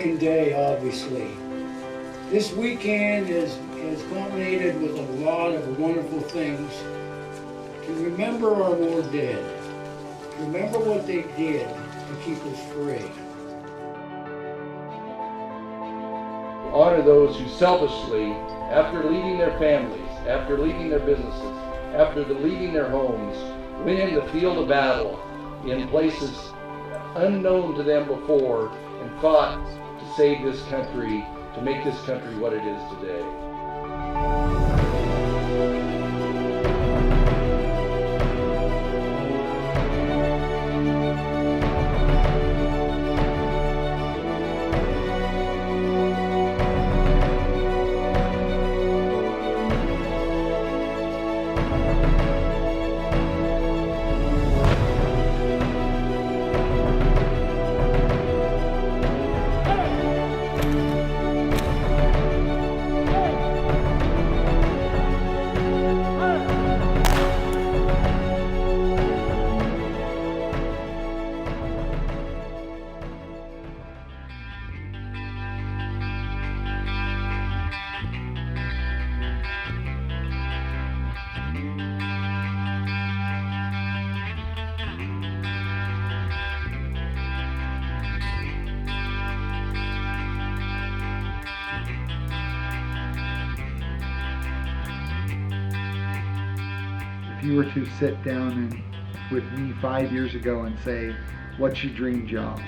American Day, obviously. This weekend is culminated with a lot of wonderful things to remember our war dead, to remember what they did to keep us free. Honor those who selfishly, after leaving their families, after leaving their businesses, after leaving their homes, went in the field of battle in places unknown to them before and fought to save this country, to make this country what it is today. If you were to sit down with me 5 years ago and say, what's your dream job?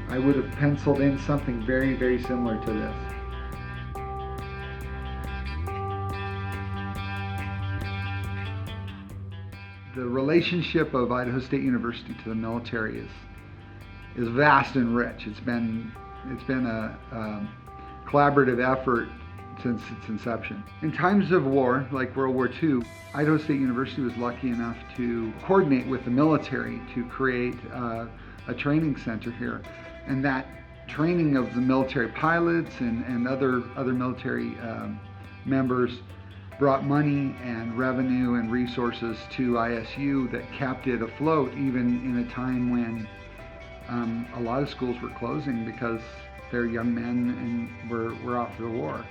I would have penciled in something very, very similar to this. The relationship of Idaho State University to the military is vast and rich. It's been a collaborative effort since its inception. In times of war, like World War II, Idaho State University was lucky enough to coordinate with the military to create a training center here. And that training of the military pilots and other military members brought money and revenue and resources to ISU that kept it afloat even in a time when a lot of schools were closing because their young men were off to the war.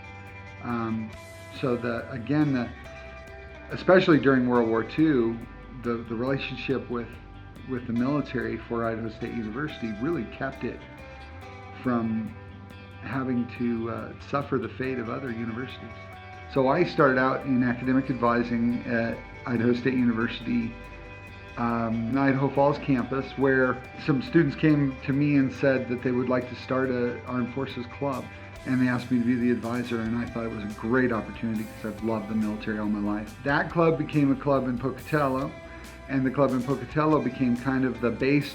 Especially during World War II, the relationship with the military for Idaho State University really kept it from having to suffer the fate of other universities. So I started out in academic advising at Idaho State University, Idaho Falls campus, where some students came to me and said that they would like to start an Armed Forces club. And they asked me to be the advisor, and I thought it was a great opportunity because I've loved the military all my life. That club became a club in Pocatello, and the club in Pocatello became kind of the base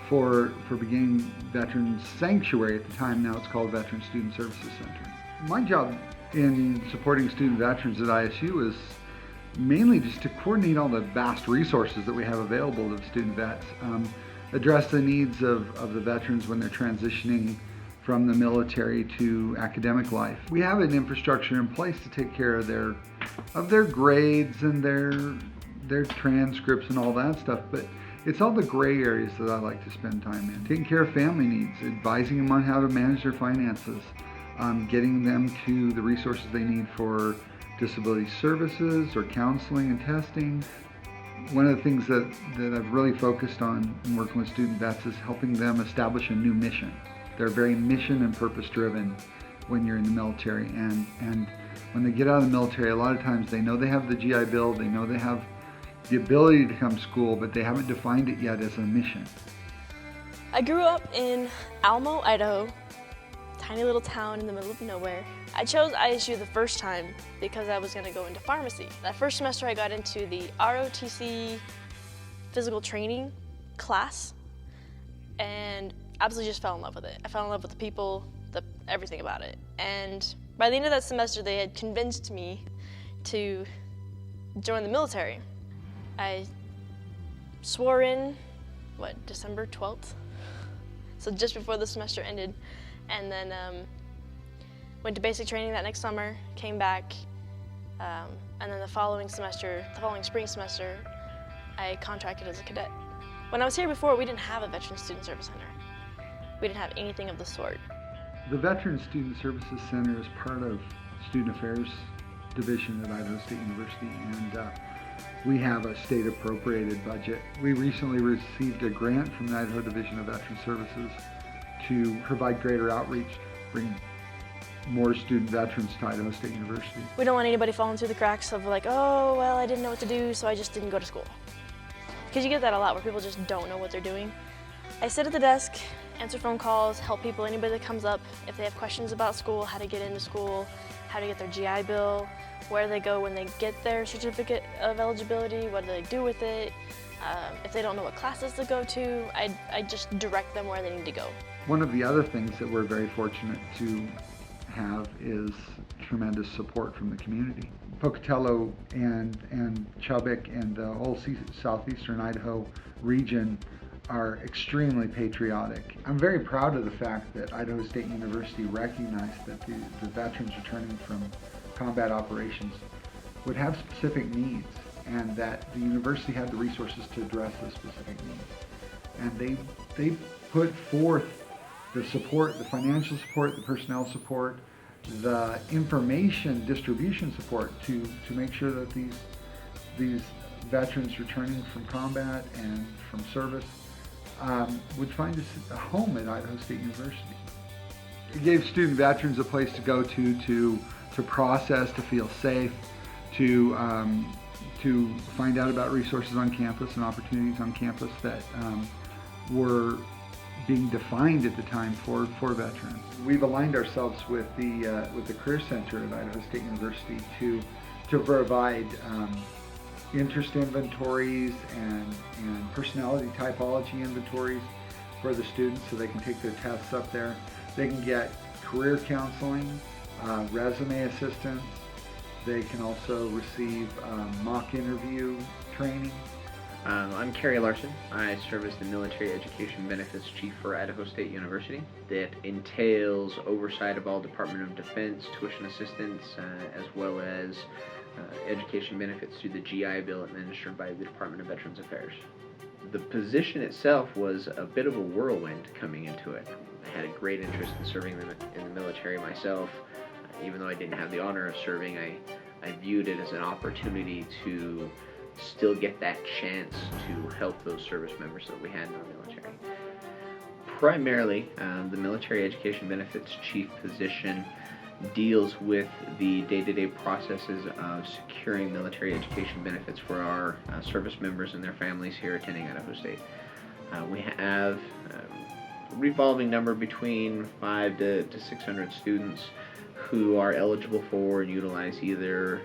for beginning Veterans Sanctuary at the time. Now it's called Veterans Student Services Center. My job in supporting student veterans at ISU is mainly just to coordinate all the vast resources that we have available to the student vets, address the needs of the veterans when they're transitioning from the military to academic life. We have an infrastructure in place to take care of their grades and their transcripts and all that stuff, but it's all the gray areas that I like to spend time in. Taking care of family needs, advising them on how to manage their finances, getting them to the resources they need for disability services or counseling and testing. One of the things that I've really focused on in working with student vets is helping them establish a new mission. They're very mission and purpose driven when you're in the military, and when they get out of the military, a lot of times they know they have the GI Bill, they know they have the ability to come to school, but they haven't defined it yet as a mission. I grew up in Alamo, Idaho, tiny little town in the middle of nowhere. I chose ISU the first time because I was going to go into pharmacy. That first semester I got into the ROTC physical training class and absolutely just fell in love with it. I fell in love with the people, everything about it. And by the end of that semester, they had convinced me to join the military. I swore in, December 12th? So just before the semester ended. And then went to basic training that next summer, came back, and then the following spring semester, I contracted as a cadet. When I was here before, we didn't have a Veterans Student Service Center. We didn't have anything of the sort. The Veteran Student Services Center is part of Student Affairs Division at Idaho State University, and we have a state appropriated budget. We recently received a grant from the Idaho Division of Veteran Services to provide greater outreach, bring more student veterans to Idaho State University. We don't want anybody falling through the cracks of like, oh, well, I didn't know what to do, so I just didn't go to school. Because you get that a lot where people just don't know what they're doing. I sit at the desk, answer phone calls, help people, anybody that comes up, if they have questions about school, how to get into school, how to get their GI Bill, where they go when they get their certificate of eligibility, what do they do with it, if they don't know what classes to go to, I just direct them where they need to go. One of the other things that we're very fortunate to have is tremendous support from the community. Pocatello and Chubbuck and the whole southeastern Idaho region are extremely patriotic. I'm very proud of the fact that Idaho State University recognized that the veterans returning from combat operations would have specific needs, and that the university had the resources to address those specific needs. And they put forth the support, the financial support, the personnel support, the information distribution support to make sure that these veterans returning from combat and from service would find a home at Idaho State University. It gave student veterans a place to go to process, to feel safe, to find out about resources on campus and opportunities on campus that were being defined at the time for veterans. We've aligned ourselves with the Career Center at Idaho State University to provide interest inventories and personality typology inventories for the students so they can take their tests up there. They can get career counseling, resume assistance. They can also receive mock interview training. I'm Kerry Larsen. I serve as the Military Education Benefits Chief for Idaho State University. That entails oversight of all Department of Defense tuition assistance, as well as education benefits through the GI Bill administered by the Department of Veterans Affairs. The position itself was a bit of a whirlwind coming into it. I had a great interest in serving in the military myself. Even though I didn't have the honor of serving, I viewed it as an opportunity to still get that chance to help those service members that we had in our military. Primarily, the Military Education Benefits Chief position deals with the day-to-day processes of securing military education benefits for our service members and their families here attending Idaho State. We have a revolving number between 500 to 600 students who are eligible for and utilize either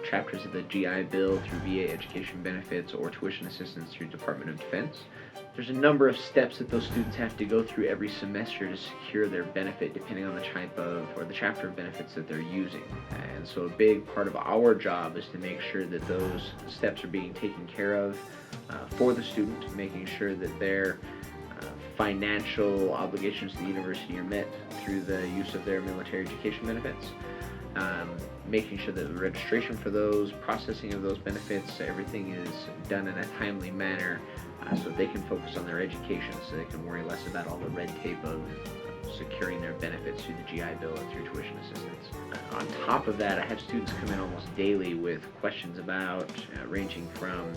chapters of the GI Bill through VA education benefits or tuition assistance through Department of Defense. There's a number of steps that those students have to go through every semester to secure their benefit depending on the type of or the chapter of benefits that they're using. And so a big part of our job is to make sure that those steps are being taken care of for the student, making sure that their financial obligations to the university are met through the use of their military education benefits, making sure that the registration for those, processing of those benefits, everything is done in a timely manner so they can focus on their education, so they can worry less about all the red tape of securing their benefits through the GI Bill and through tuition assistance. On top of that, I have students come in almost daily with questions about ranging from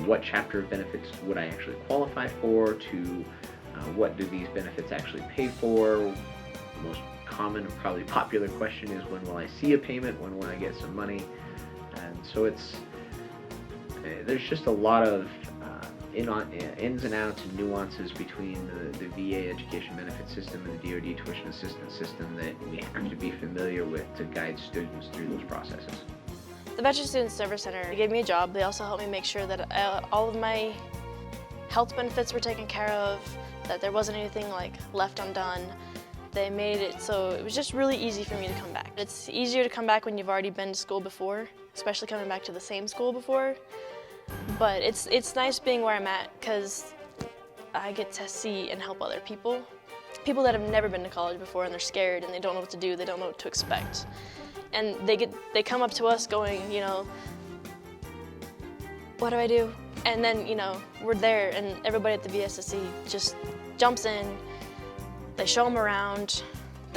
what chapter of benefits would I actually qualify for to what do these benefits actually pay for. The most common and probably popular question is, when will I see a payment? When will I get some money? And so there's just a lot of ins and outs and nuances between the VA education benefit system and the DoD tuition assistance system that we have to be familiar with to guide students through those processes. The Veteran Student Service Center gave me a job. They also helped me make sure that all of my health benefits were taken care of, that there wasn't anything like left undone. They made it so it was just really easy for me to come back. It's easier to come back when you've already been to school before, especially coming back to the same school before. But it's nice being where I'm at because I get to see and help other people. People that have never been to college before and they're scared and they don't know what to do, they don't know what to expect. And they come up to us going, what do I do? And then, we're there and everybody at the VSSC just jumps in. They show them around.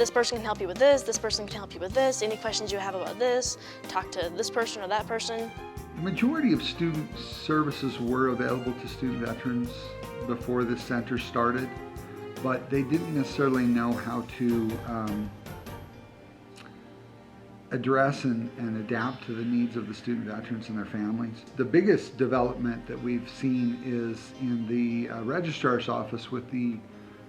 this person can help you with this person can help you with this, any questions you have about this, talk to this person or that person. The majority of student services were available to student veterans before this center started, but they didn't necessarily know how to address and adapt to the needs of the student veterans and their families. The biggest development that we've seen is in the registrar's office with the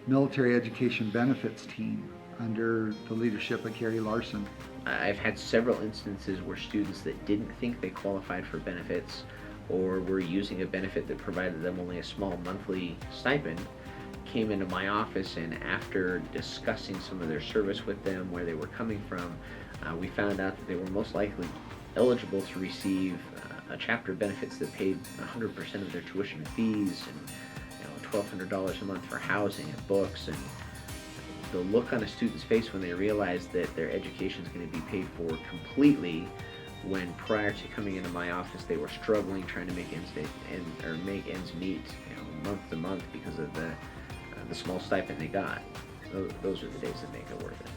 military education benefits team under the leadership of Kerry Larsen. I've had several instances where students that didn't think they qualified for benefits or were using a benefit that provided them only a small monthly stipend came into my office, and after discussing some of their service with them, where they were coming from, we found out that they were most likely eligible to receive a chapter of benefits that paid 100% of their tuition and fees, and $1,200 a month for housing and books. And the look on a student's face when they realize that their education is going to be paid for completely, when prior to coming into my office they were struggling trying to make ends meet, month to month because of the small stipend they got. Those are the days that make it worth it.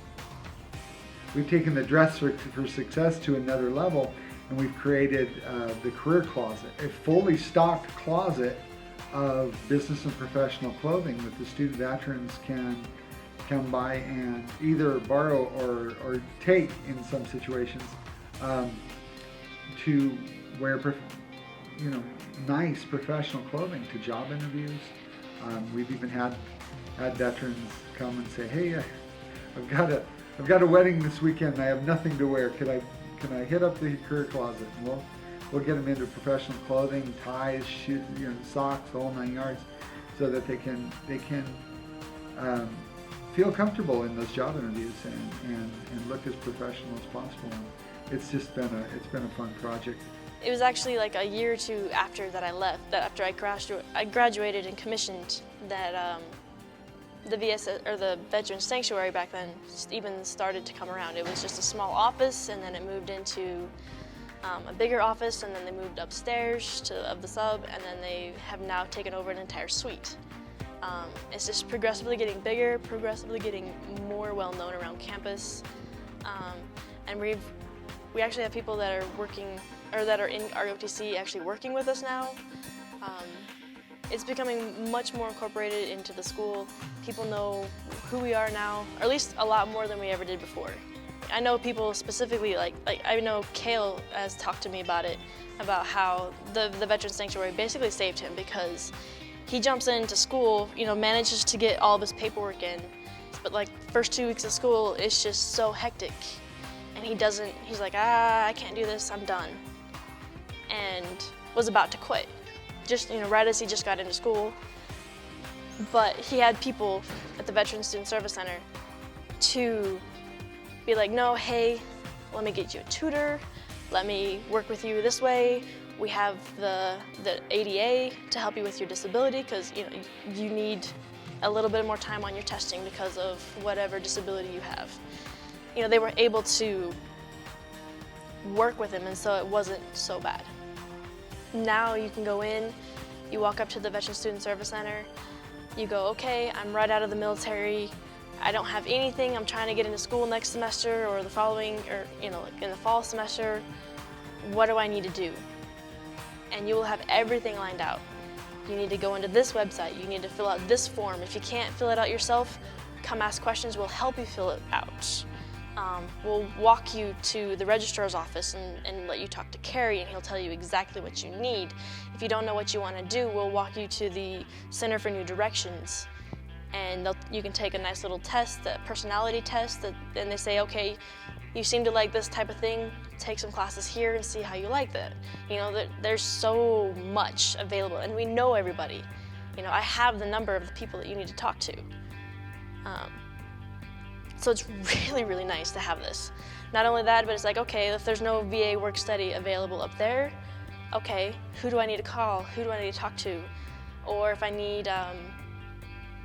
We've taken the Dress for Success to another level, and we've created the Career Closet, a fully stocked closet of business and professional clothing that the student veterans can come by and either borrow or take in some situations to wear nice professional clothing to job interviews. We've even had veterans come and say, "Hey, I've got a wedding this weekend and I have nothing to wear. Can I hit up the Career Closet?" And we'll get them into professional clothing, ties, shoes, socks, the whole 9 yards, so that they can feel comfortable in those job interviews and look as professional as possible. And it's been a fun project. It was actually like a year or two after that I left, that after I graduated and commissioned, that the VSS, or the Veterans Sanctuary back then, even started to come around. It was just a small office, and then it moved into a bigger office, and then they moved upstairs of the sub, and then they have now taken over an entire suite. It's just progressively getting bigger, progressively getting more well-known around campus, and we actually have people that are working, or that are in ROTC actually working with us now. It's becoming much more incorporated into the school. People know who we are now, or at least a lot more than we ever did before. I know people specifically, like I know Kale has talked to me about it, about how the Veterans Sanctuary basically saved him, because he jumps into school, manages to get all of his paperwork in, but like first 2 weeks of school, it's just so hectic. And he's like, I can't do this, I'm done. And was about to quit, just right as he just got into school. But he had people at the Veterans Student Service Center to be like, no, hey, let me get you a tutor, let me work with you this way. We have the ADA to help you with your disability, because you need a little bit more time on your testing because of whatever disability you have. They were able to work with him, and so it wasn't so bad. Now you can go in, you walk up to the Veterans Student Service Center, you go, okay, I'm right out of the military, I don't have anything, I'm trying to get into school next semester or the following, or in the fall semester, what do I need to do? And you will have everything lined out. You need to go into this website, you need to fill out this form. If you can't fill it out yourself, come ask questions, we'll help you fill it out. We'll walk you to the registrar's office and let you talk to Kerry, and he'll tell you exactly what you need. If you don't know what you want to do, we'll walk you to the Center for New Directions, and you can take a nice little test, a personality test, and they say, okay, you seem to like this type of thing, take some classes here and see how you like that. There's so much available, and we know everybody. I have the number of the people that you need to talk to. So it's really, really nice to have this. Not only that, but it's like, okay, if there's no VA work study available up there, okay, who do I need to call? Who do I need to talk to? Or if I need,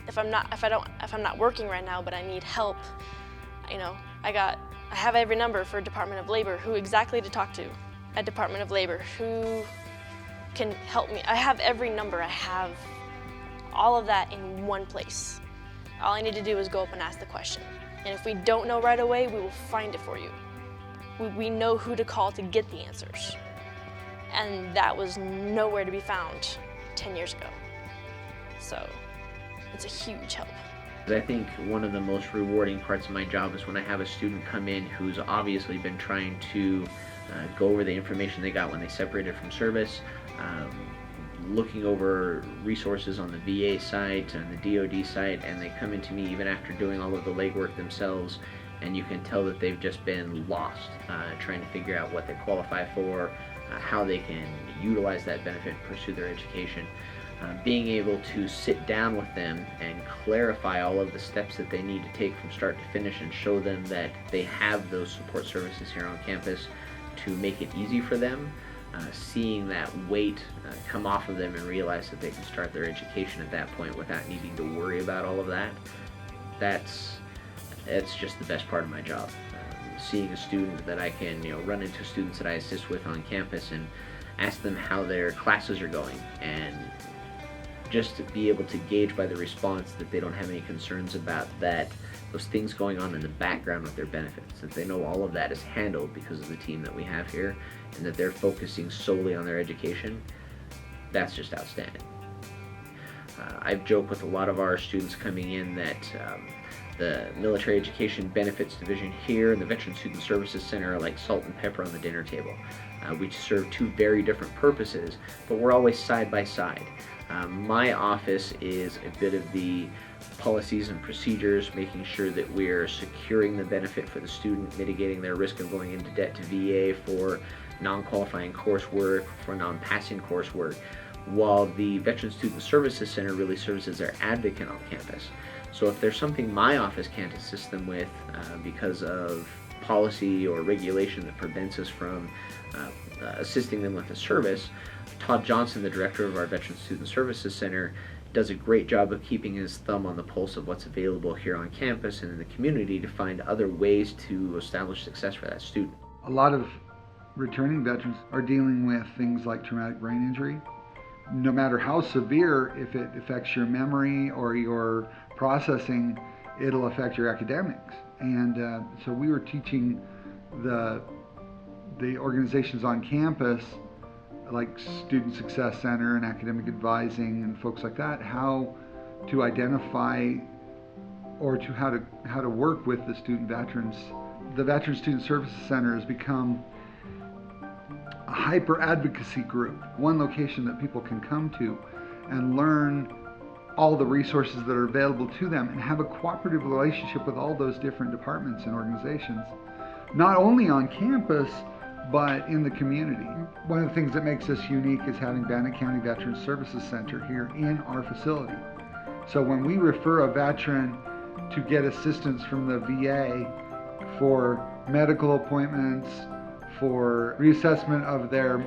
if I'm not working right now, but I need help, I have every number for Department of Labor, who exactly to talk to at Department of Labor, who can help me. I have every number. I have all of that in one place. All I need to do is go up and ask the question. And if we don't know right away, we will find it for you. We know who to call to get the answers. And that was nowhere to be found 10 years ago. So it's a huge help. I think one of the most rewarding parts of my job is when I have a student come in who's obviously been trying to go over the information they got when they separated from service, looking over resources on the VA site and the DoD site, and they come into me even after doing all of the legwork themselves, and you can tell that they've just been lost trying to figure out what they qualify for, how they can utilize that benefit and pursue their education. Being able to sit down with them and clarify all of the steps that they need to take from start to finish and show them that they have those support services here on campus to make it easy for them, seeing that weight come off of them and realize that they can start their education at that point without needing to worry about all of that, that's just the best part of my job. Seeing a student that I can run into students that I assist with on campus and ask them how their classes are going, and just to be able to gauge by the response that they don't have any concerns about that, those things going on in the background with their benefits, that they know all of that is handled because of the team that we have here, and that they're focusing solely on their education. That's just outstanding. I've joked with a lot of our students coming in that the Military Education Benefits Division here and the Veteran Student Services Center are like salt and pepper on the dinner table. We serve two very different purposes, but we're always side by side. My office is a bit of the policies and procedures, making sure that we're securing the benefit for the student, mitigating their risk of going into debt to VA for non-qualifying coursework, for non-passing coursework, while the Veteran Student Services Center really serves as their advocate on campus. So if there's something my office can't assist them with because of policy or regulation that prevents us from assisting them with a service, Todd Johnson, the director of our Veteran Student Services Center, does a great job of keeping his thumb on the pulse of what's available here on campus and in the community to find other ways to establish success for that student. A lot of returning veterans are dealing with things like traumatic brain injury. No matter how severe, if it affects your memory or your processing, it'll affect your academics. And so we were teaching the organizations on campus, like Student Success Center and academic advising and folks like that, how to identify or to how to work with the student veterans. The Veteran Student Services Center has become a hyper advocacy group, one location that people can come to and learn all the resources that are available to them and have a cooperative relationship with all those different departments and organizations, not only on campus, but in the community. One of the things that makes us unique is having Bannock County Veterans Services Center here in our facility. So when we refer a veteran to get assistance from the VA for medical appointments, for reassessment of their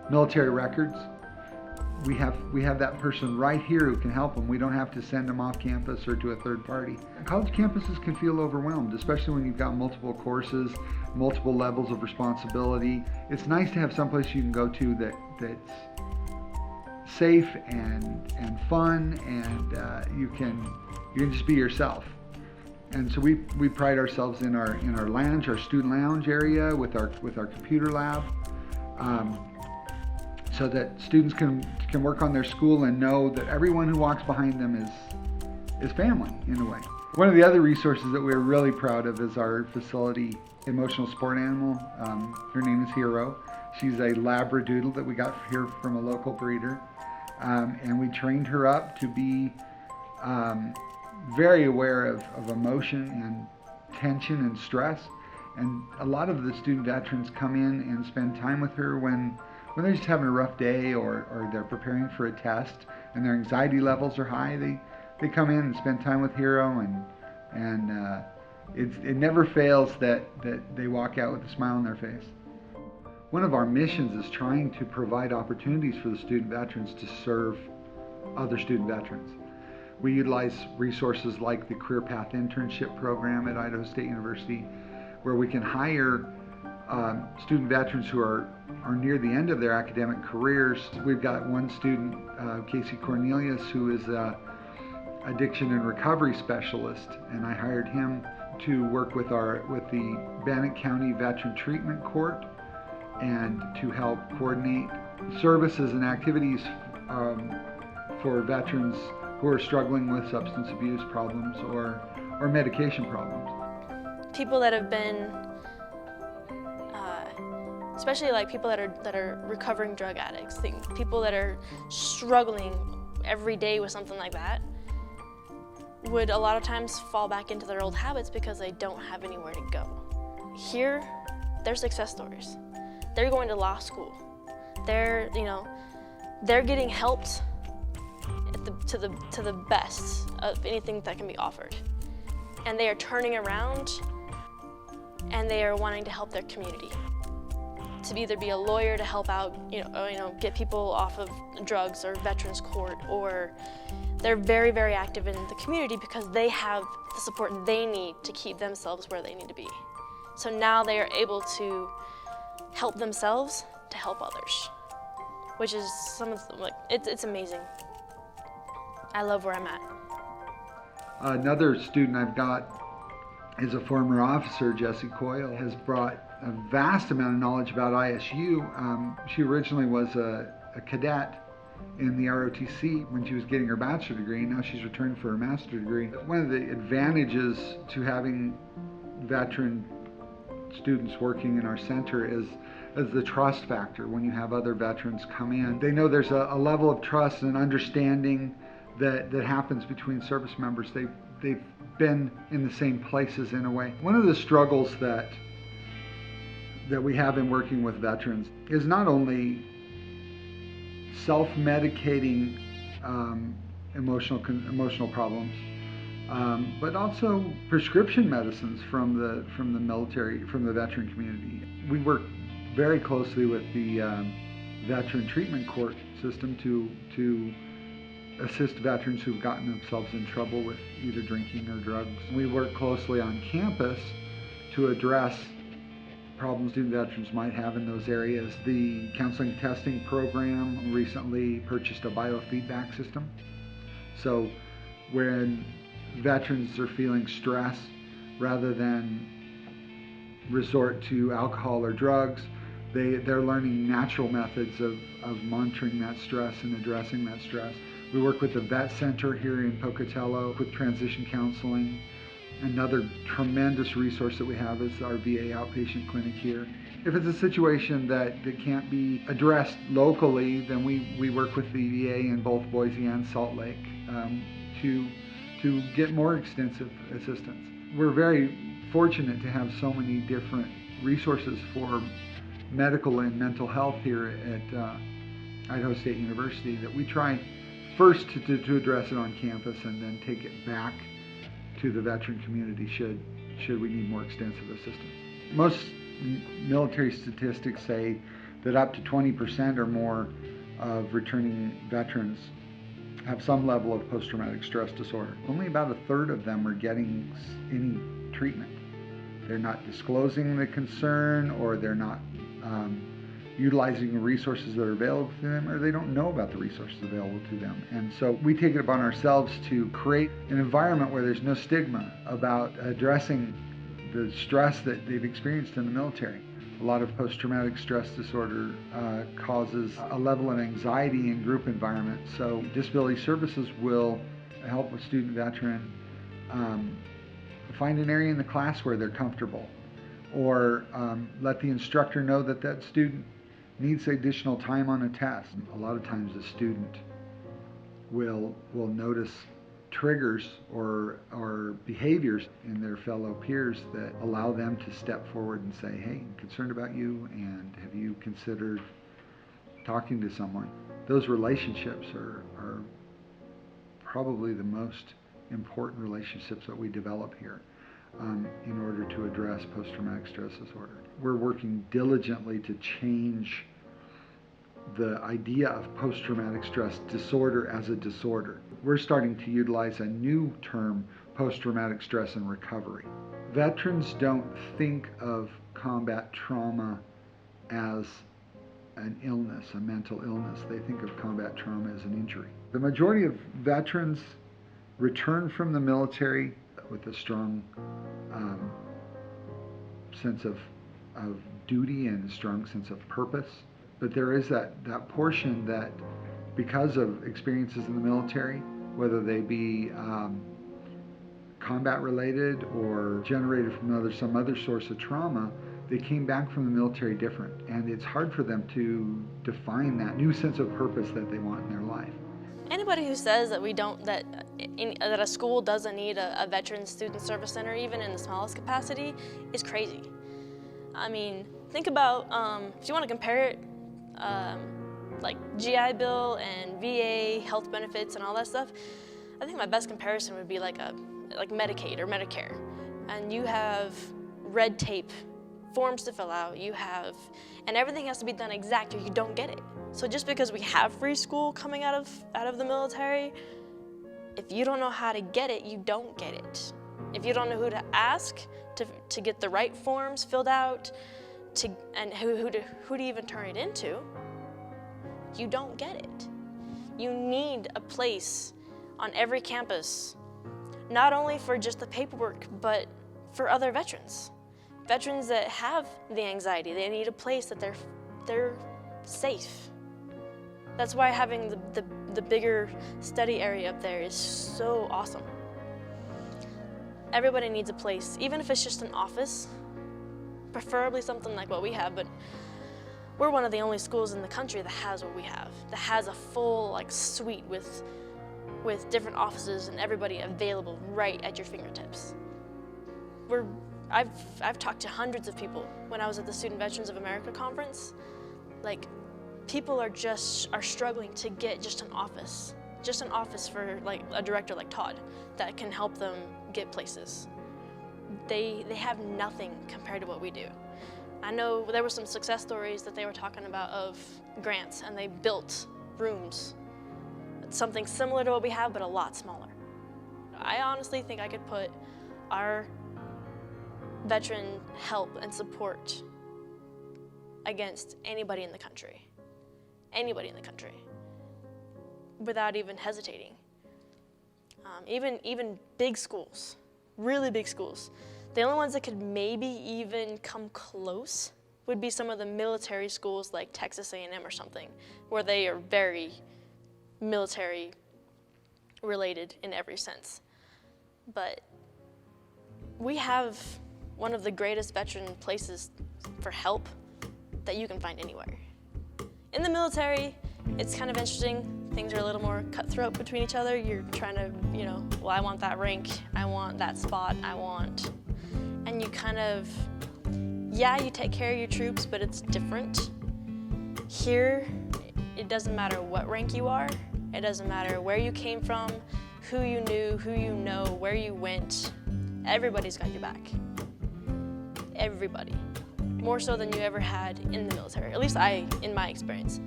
military records, we have that person right here who can help them. We don't have to send them off campus or to a third party. College campuses can feel overwhelmed, especially when you've got multiple courses, multiple levels of responsibility. It's nice to have someplace you can go to that's safe and fun, and you can just be yourself. And so we pride ourselves in our lounge, our student lounge area with our computer lab. So that students can work on their school and know that everyone who walks behind them is family in a way. One of the other resources that we're really proud of is our facility emotional support animal. Her name is Hero. She's a Labradoodle that we got here from a local breeder. And we trained her up to be very aware of emotion and tension and stress. And a lot of the student veterans come in and spend time with her when they're just having a rough day or they're preparing for a test and their anxiety levels are high. They come in and spend time with Hero, and it never fails that they walk out with a smile on their face. One of our missions is trying to provide opportunities for the student veterans to serve other student veterans. We utilize resources like the Career Path Internship Program at Idaho State University, where we can hire student veterans who are near the end of their academic careers. We've got one student, Casey Cornelius, who is a addiction and recovery specialist, and I hired him to work with the Bannock County Veteran Treatment Court and to help coordinate services and activities for veterans who are struggling with substance abuse problems or medication problems. People that have been, especially like people that are recovering drug addicts, people that are struggling every day with something like that, would a lot of times fall back into their old habits because they don't have anywhere to go. Here, they're success stories. They're going to law school. They're getting helped to the best of anything that can be offered. And they are turning around and they are wanting to help their community. To either be a lawyer to help out, get people off of drugs or veterans court, or they're very, very active in the community because they have the support they need to keep themselves where they need to be. So now they are able to help themselves to help others, which is it's amazing. I love where I'm at. Another student I've got is a former officer, Jessie Coyle, has brought a vast amount of knowledge about ISU. She originally was a cadet in the ROTC when she was getting her bachelor degree, and now she's returned for her master's degree. One of the advantages to having veteran students working in our center is the trust factor. When you have other veterans come in, they know there's a level of trust and understanding that happens between service members. They've been in the same places in a way. One of the struggles that we have in working with veterans is not only self-medicating emotional problems, but also prescription medicines from the military, from the veteran community. We work very closely with the veteran treatment court system to assist veterans who've gotten themselves in trouble with either drinking or drugs. We work closely on campus to address problems student veterans might have in those areas. The counseling testing program recently purchased a biofeedback system. So when veterans are feeling stress, rather than resort to alcohol or drugs, they're learning natural methods of monitoring that stress and addressing that stress. We work with the Vet Center here in Pocatello with transition counseling. Another tremendous resource that we have is our VA outpatient clinic here. If it's a situation that can't be addressed locally, then we work with the VA in both Boise and Salt Lake to get more extensive assistance. We're very fortunate to have so many different resources for medical and mental health here at Idaho State University that we try first to address it on campus and then take it back to the veteran community should we need more extensive assistance. Most military statistics say that up to 20% or more of returning veterans have some level of post-traumatic stress disorder. Only about a third of them are getting any treatment. They're not disclosing the concern, or they're not utilizing the resources that are available to them, or they don't know about the resources available to them. And so we take it upon ourselves to create an environment where there's no stigma about addressing the stress that they've experienced in the military. A lot of post-traumatic stress disorder causes a level of anxiety in group environments. So disability services will help a student veteran find an area in the class where they're comfortable, or let the instructor know that student needs additional time on a test. A lot of times the student will notice triggers or behaviors in their fellow peers that allow them to step forward and say, hey, I'm concerned about you, and have you considered talking to someone? Those relationships are probably the most important relationships that we develop here in order to address post-traumatic stress disorder. We're working diligently to change the idea of post-traumatic stress disorder as a disorder. We're starting to utilize a new term, post-traumatic stress and recovery. Veterans don't think of combat trauma as an illness, a mental illness. They think of combat trauma as an injury. The majority of veterans return from the military with a strong sense of duty and a strong sense of purpose. But there is that portion that, because of experiences in the military, whether they be combat related or generated from some other source of trauma, they came back from the military different, and it's hard for them to define that new sense of purpose that they want in their life. Anybody who says that that a school doesn't need a veteran student service center, even in the smallest capacity, is crazy. I mean, think about, if you want to compare it, like GI Bill and VA health benefits and all that stuff, I think my best comparison would be like Medicaid or Medicare. And you have red tape, forms to fill out, and everything has to be done exact or you don't get it. So just because we have free school coming out of the military, if you don't know how to get it, you don't get it. If you don't know who to ask to get the right forms filled out, and who to even turn it into, you don't get it. You need a place on every campus, not only for just the paperwork, but for other veterans. Veterans that have the anxiety, they need a place that they're safe. That's why having the bigger study area up there is so awesome. Everybody needs a place, even if it's just an office, preferably something like what we have, but we're one of the only schools in the country that has what we have, that has a full suite with different offices and everybody available right at your fingertips. I've talked to hundreds of people when I was at the Student Veterans of America conference. People are struggling to get just an office for a director like Todd that can help them get places. They have nothing compared to what we do. I know there were some success stories that they were talking about of grants, and they built rooms. It's something similar to what we have, but a lot smaller. I honestly think I could put our veteran help and support against anybody in the country. Anybody in the country, without even hesitating. Even big schools, really big schools. The only ones that could maybe even come close would be some of the military schools like Texas A&M or something, where they are very military related in every sense. But we have one of the greatest veteran places for help that you can find anywhere. In the military, it's kind of interesting. Things are a little more cutthroat between each other. You're trying to, well, I want that rank, I want that spot, and you kind of, you take care of your troops, but it's different. Here, it doesn't matter what rank you are. It doesn't matter where you came from, who you knew, who you know, where you went. Everybody's got your back. Everybody. More so than you ever had in the military, at least in my experience.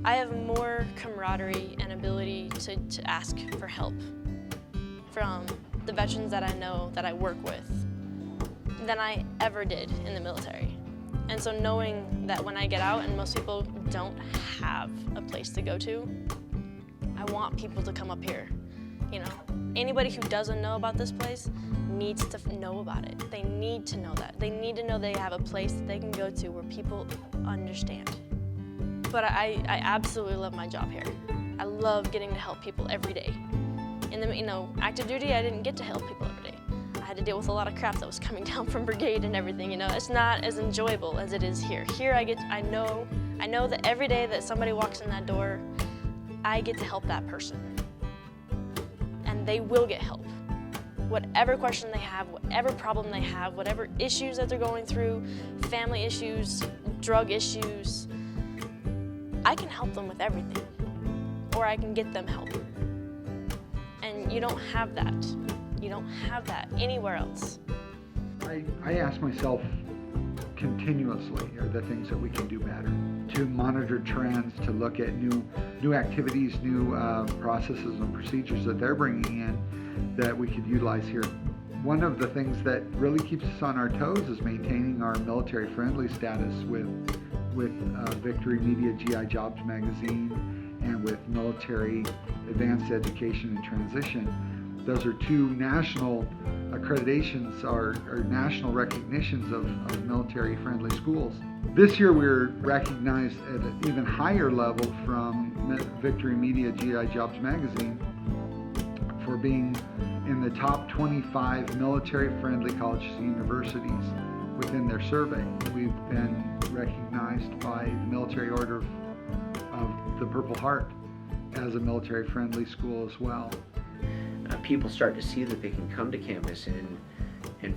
I have more camaraderie and ability to ask for help from the veterans that I know, that I work with, than I ever did in the military. And so knowing that when I get out and most people don't have a place to go to, I want people to come up here. Anybody who doesn't know about this place needs to know about it. They need to know that. They need to know they have a place that they can go to where people understand. But I absolutely love my job here. I love getting to help people every day. In the active duty, I didn't get to help people every day. I had to deal with a lot of crap that was coming down from brigade and everything. It's not as enjoyable as it is here. Here I know that every day that somebody walks in that door, I get to help that person. And they will get help. Whatever question they have, whatever problem they have, whatever issues that they're going through, family issues, drug issues, I can help them with everything, or I can get them help. And you don't have that. You don't have that anywhere else. I ask myself continuously, are there things that we can do better? To monitor trends, to look at new activities, new processes and procedures that they're bringing in that we could utilize here. One of the things that really keeps us on our toes is maintaining our military-friendly status with Victory Media GI Jobs magazine and with Military Advanced Education and Transition. Those are two national accreditations, or national recognitions of military-friendly schools. This year we're recognized at an even higher level from Victory Media GI Jobs Magazine for being in the top 25 military-friendly colleges and universities within their survey. We've been recognized by the Military Order of the Purple Heart as a military-friendly school as well. People start to see that they can come to campus and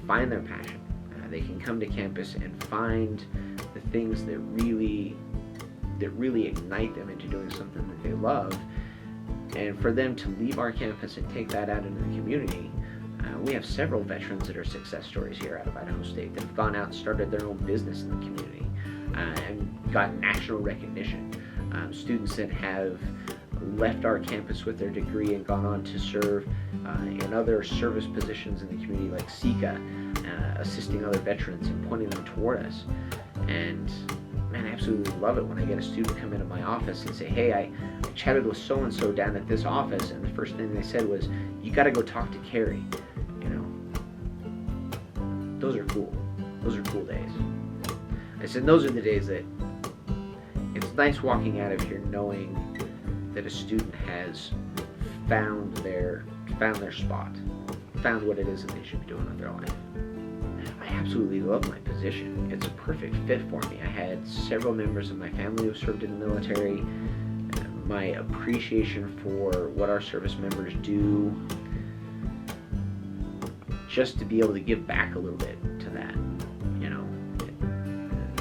find their passion. They can come to campus and find the things that really ignite them into doing something that they love. And for them to leave our campus and take that out into the community, we have several veterans that are success stories here out of Idaho State that have gone out and started their own business in the community and got national recognition. Students that have left our campus with their degree and gone on to serve in other service positions in the community, like SECA, assisting other veterans and pointing them toward us. And man, I absolutely love it when I get a student come into my office and say, hey, I chatted with so-and-so down at this office, and the first thing they said was, you got to go talk to Kerry. You know, those are cool. Those are cool days. I said, those are the days that it's nice walking out of here knowing that a student has found their spot, found what it is that they should be doing with their life. I absolutely love my position. It's a perfect fit for me. I had several members of my family who served in the military. My appreciation for what our service members do, just to be able to give back a little bit to that, you know,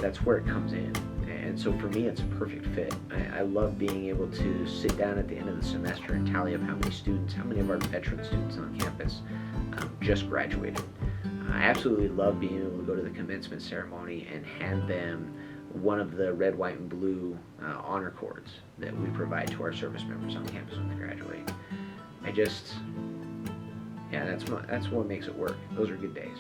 that's where it comes in. And so for me, it's a perfect fit. I love being able to sit down at the end of the semester and tally up how many of our veteran students on campus just graduated. I absolutely love being able to go to the commencement ceremony and hand them one of the red, white, and blue honor cords that we provide to our service members on campus when they graduate. That's what makes it work. Those are good days.